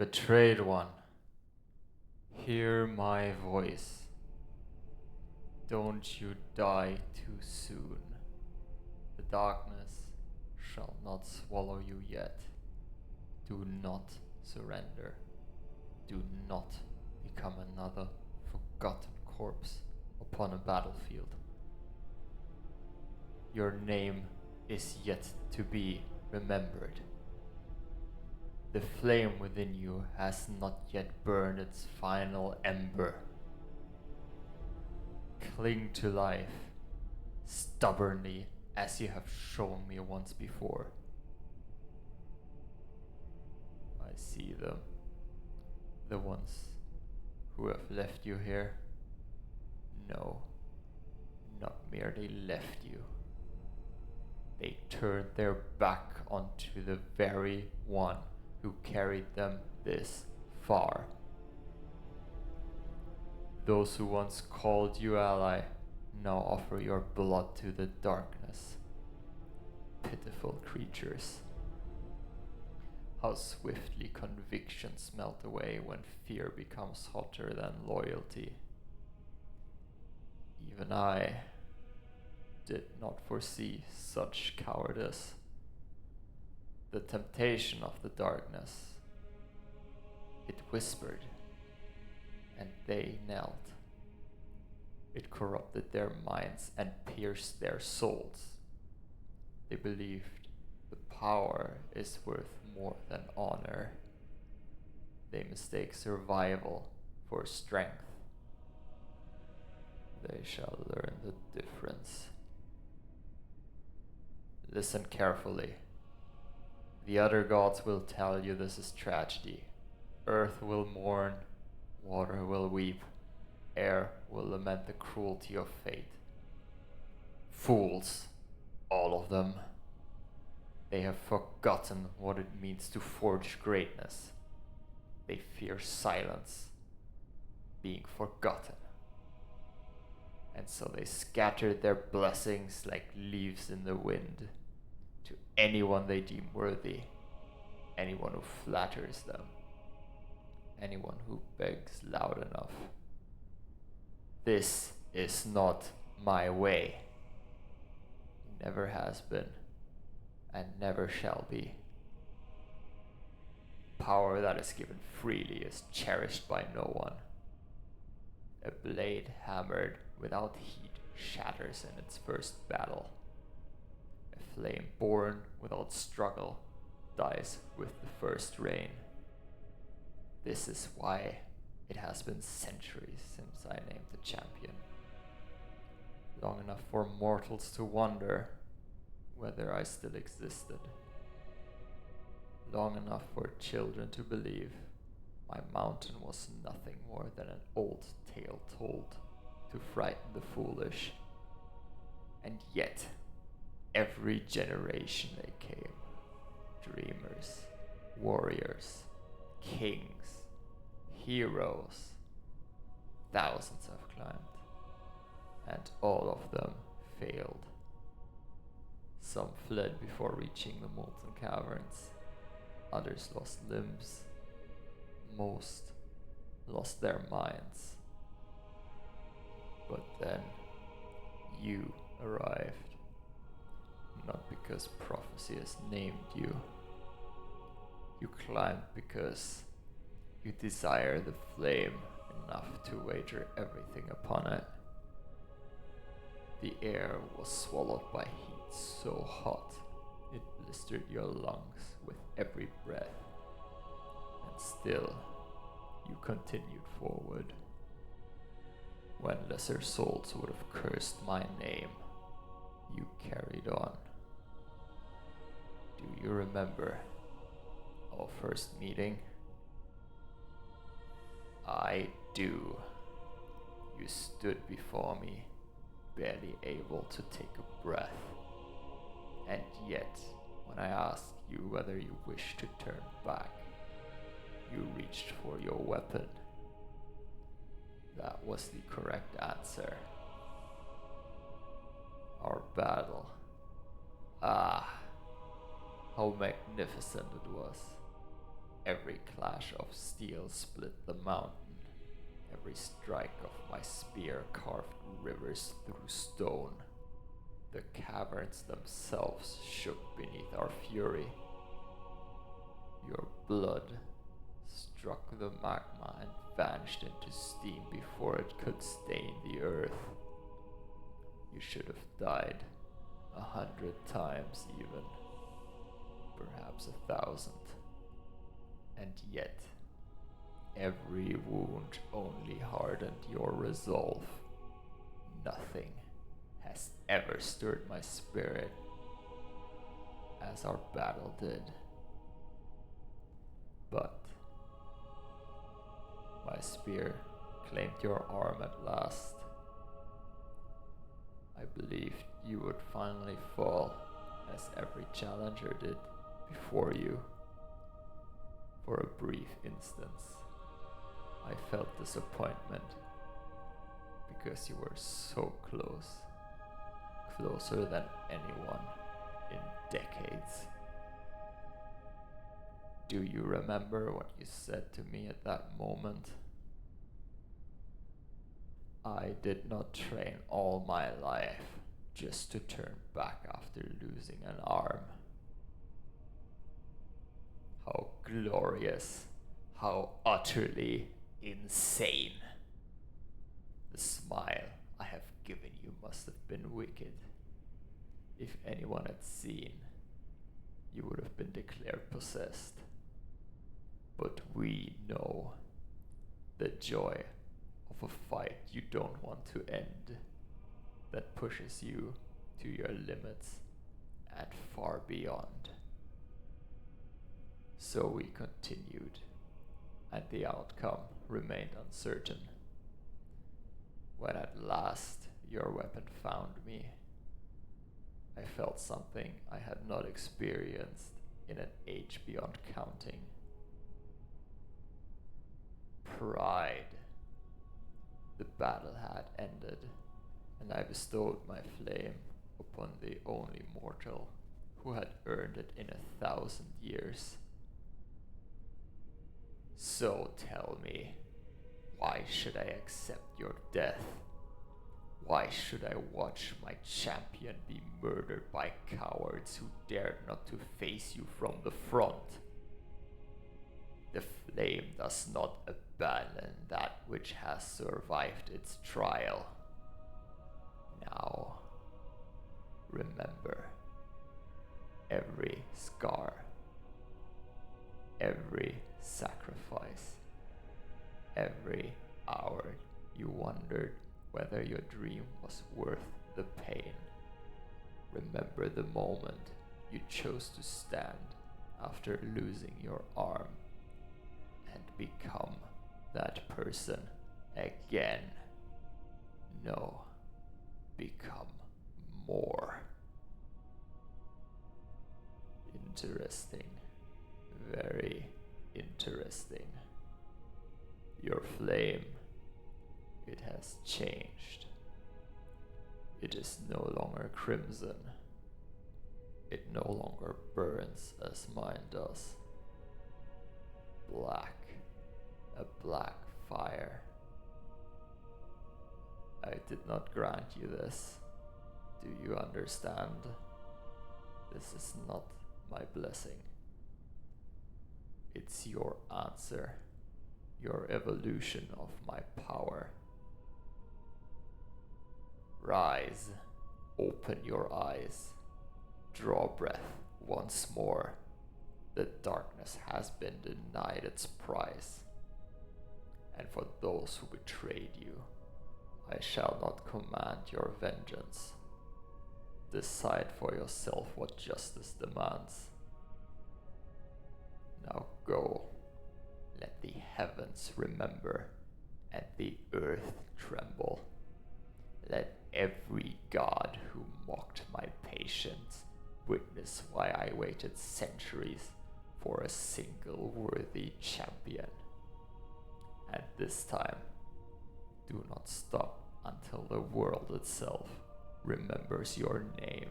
Betrayed one, hear my voice. Don't you die too soon. The darkness shall not swallow you yet. Do not surrender. Do not become another forgotten corpse upon a battlefield. Your name is yet to be remembered. The flame within you has not yet burned its final ember. Cling to life stubbornly as you have shown me once before. I see them, the ones who have left you here. No, not merely left you. They turned their back onto the very one who carried them this far. Those who once called you ally now offer your blood to the darkness. Pitiful creatures. How swiftly convictions melt away when fear becomes hotter than loyalty. Even I did not foresee such cowardice. The temptation of the darkness. It whispered, and they knelt. It corrupted their minds and pierced their souls. They believed the power is worth more than honor. They mistake survival for strength. They shall learn the difference. Listen carefully. The other gods will tell you this is tragedy. Earth will mourn, water will weep, air will lament the cruelty of fate. Fools, all of them. They have forgotten what it means to forge greatness. They fear silence, being forgotten. And so they scatter their blessings like leaves in the wind to anyone they deem worthy, anyone who flatters them, anyone who begs loud enough. This is not my way. Never has been, and never shall be. Power that is given freely is cherished by no one. A blade hammered without heat shatters in its first battle. A flame born without struggle dies with the first rain. This is why it has been centuries since I named the champion. Long enough for mortals to wonder whether I still existed. Long enough for children to believe my mountain was nothing more than an old tale told to frighten the foolish. And yet, every generation they came. Dreamers, warriors, kings, heroes. Thousands have climbed, and all of them failed. Some fled before reaching the molten caverns. Others lost limbs. Most lost their minds. But then you arrived. Not because prophecy has named you. You climbed because you desire the flame enough to wager everything upon it. The air was swallowed by heat so hot it blistered your lungs with every breath. And still, you continued forward. When lesser souls would have cursed my name, you carried on. Do you remember our first meeting? I do. You stood before me, barely able to take a breath. And yet, when I asked you whether you wished to turn back, you reached for your weapon. That was the correct answer. Our battle. Ah, how magnificent it was. Every clash of steel split the mountain. Every strike of my spear carved rivers through stone. The caverns themselves shook beneath our fury. Your blood struck the magma and vanished into steam before it could stain the earth. You should have died 100 times even, perhaps 1,000. And yet, every wound only hardened your resolve. Nothing has ever stirred my spirit as our battle did. But my spear claimed your arm at last. I believed you would finally fall, as every challenger did before you. For a brief instance, I felt disappointment because you were so close, closer than anyone in decades. Do you remember what you said to me at that moment? I did not train all my life just to turn back after losing an arm. How glorious, how utterly insane. The smile I have given you must have been wicked. If anyone had seen, you would have been declared possessed. But we know the joy of a fight you don't want to end, that pushes you to your limits and far beyond. So we continued, and the outcome remained uncertain. When at last your weapon found me, I felt something I had not experienced in an age beyond counting. Pride. The battle had ended, and I bestowed my flame upon the only mortal who had earned it in 1,000 years. So tell me, why should I accept your death? Why should I watch my champion be murdered by cowards who dared not to face you from the front? The flame does not abandon that which has survived its trial. Now, remember, every scar, every sacrifice, every hour you wondered whether your dream was worth the pain. Remember the moment you chose to stand after losing your arm and become that person again. No, become more. Interesting. Very interesting. Your flame, it has changed. It is no longer crimson. It no longer burns as mine does. Black, a black fire. I did not grant you this. Do you understand? This is not my blessing. It's your answer, your evolution of my power. Rise, open your eyes, draw breath once more. The darkness has been denied its prize. And for those who betrayed you, I shall not command your vengeance. Decide for yourself what justice demands. Now go, let the heavens remember and the earth tremble. Let every god who mocked my patience witness why I waited centuries for a single worthy champion. And this time, do not stop until the world itself remembers your name.